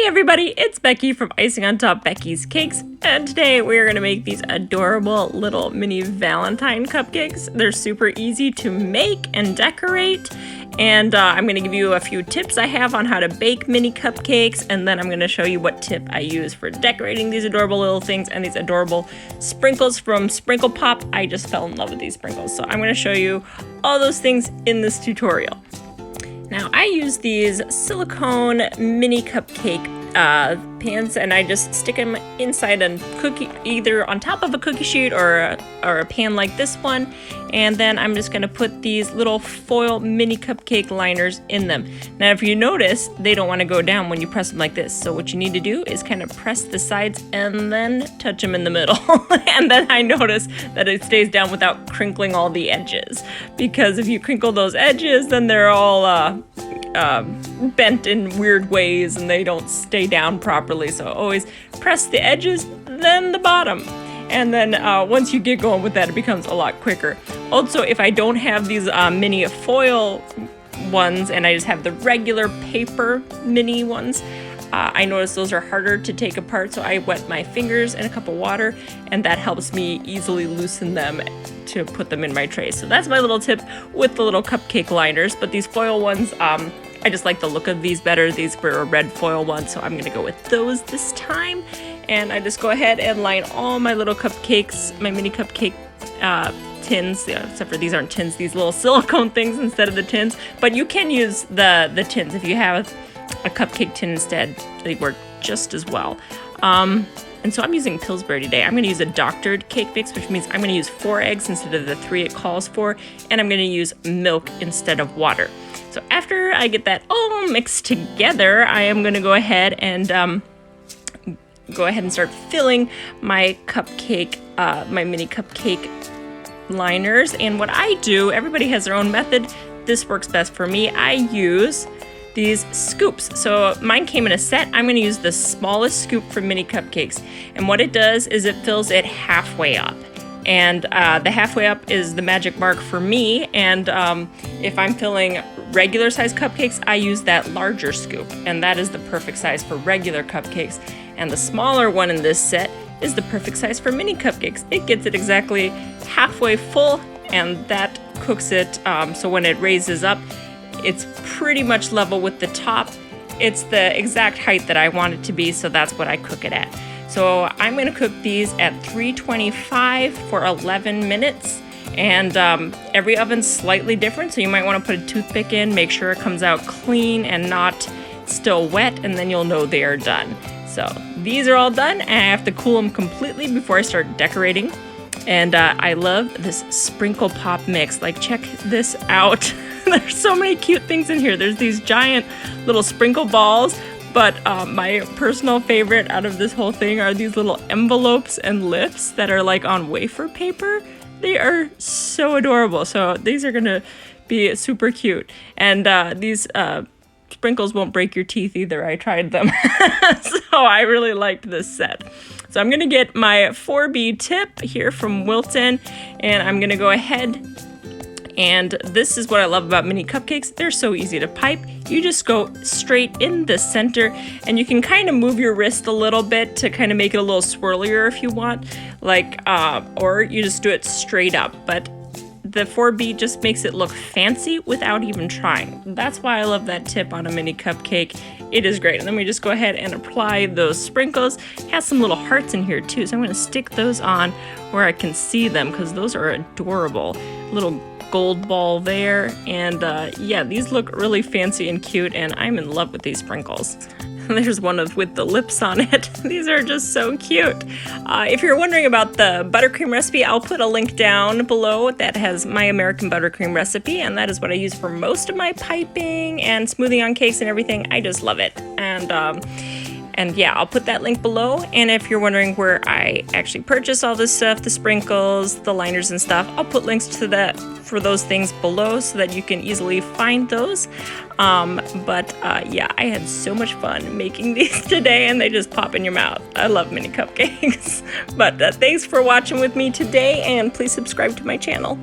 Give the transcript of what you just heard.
Hey everybody, it's Becky from Icing on Top Becky's Cakes, and today we're going to make these adorable little mini Valentine cupcakes. They're super easy to make and decorate, and I'm going to give you a few tips I have on how to bake mini cupcakes, and then I'm going to show you what tip I use for decorating these adorable little things and these adorable sprinkles from Sprinkle Pop. I just fell in love with these sprinkles, so I'm going to show you all those things in this tutorial. Now, I use these silicone mini cupcake pans, and I just stick them inside a cookie, either on top of a cookie sheet or a pan like this one. And then I'm just gonna put these little foil mini cupcake liners in them. Now, if you notice, they don't wanna go down when you press them like this. So what you need to do is kind of press the sides and then touch them in the middle. And then I notice that it stays down without crinkling all the edges. Because if you crinkle those edges, then they're all bent in weird ways and they don't stay down properly. So always press the edges, then the bottom. And then once you get going with that, it becomes a lot quicker. Also, if I don't have these mini foil ones and I just have the regular paper mini ones, I notice those are harder to take apart, so I wet my fingers in a cup of water, and that helps me easily loosen them to put them in my tray. So that's my little tip with the little cupcake liners. But these foil ones, I just like the look of these better. These were a red foil one, so I'm gonna go with those this time. And I just go ahead and line all my little cupcakes, my mini cupcake tins, except for these aren't tins, these little silicone things instead of the tins. But you can use the tins if you have a cupcake tin instead. They work just as well. And so I'm using Pillsbury today. I'm going to use a doctored cake mix, which means I'm going to use 4 eggs instead of the 3 it calls for, and I'm going to use milk instead of water. So after I get that all mixed together, I am going to go ahead and start filling my cupcake, my mini cupcake liners. And what I do, everybody has their own method. This works best for me. I use these scoops. So mine came in a set. I'm going to use the smallest scoop for mini cupcakes. And what it does is it fills it halfway up. And the halfway up is the magic mark for me. And if I'm filling regular size cupcakes, I use that larger scoop. And that is the perfect size for regular cupcakes. And the smaller one in this set is the perfect size for mini cupcakes. It gets it exactly halfway full, and that cooks it so when it raises up, it's pretty much level with the top. It's the exact height that I want it to be, so that's what I cook it at. So I'm going to cook these at 325 for 11 minutes. And every oven's slightly different, so you might want to put a toothpick in, make sure it comes out clean and not still wet, and then you'll know they are done. So these are all done, and I have to cool them completely before I start decorating. And I love this Sprinkle Pop mix. Like, check this out. There's so many cute things in here. There's these giant little sprinkle balls, but my personal favorite out of this whole thing are these little envelopes and lips that are like on wafer paper. They are so adorable. So these are gonna be super cute. And these sprinkles won't break your teeth either. I tried them. So I really liked this set. So I'm gonna get my 4B tip here from Wilton, and I'm gonna go ahead, and this is what I love about mini cupcakes. They're so easy to pipe. You just go straight in the center, and you can kind of move your wrist a little bit to kind of make it a little swirlier if you want, like, or you just do it straight up. But the 4B just makes it look fancy without even trying. That's why I love that tip on a mini cupcake. It is great. And then we just go ahead and apply those sprinkles. It has some little hearts in here too, so I'm going to stick those on where I can see them, because those are adorable. Little gold ball there, and yeah, these look really fancy and cute, and I'm in love with these sprinkles. There's one with the lips on it. These are just so cute. If you're wondering about the buttercream recipe, I'll put a link down below that has my American buttercream recipe, and that is what I use for most of my piping and smoothing on cakes and everything. I just love it. And yeah, I'll put that link below. And if you're wondering where I actually purchase all this stuff, the sprinkles, the liners and stuff, I'll put links to that for those things below so that you can easily find those. Yeah, I had so much fun making these today, and they just pop in your mouth. I love mini cupcakes. But thanks for watching with me today, and please subscribe to my channel.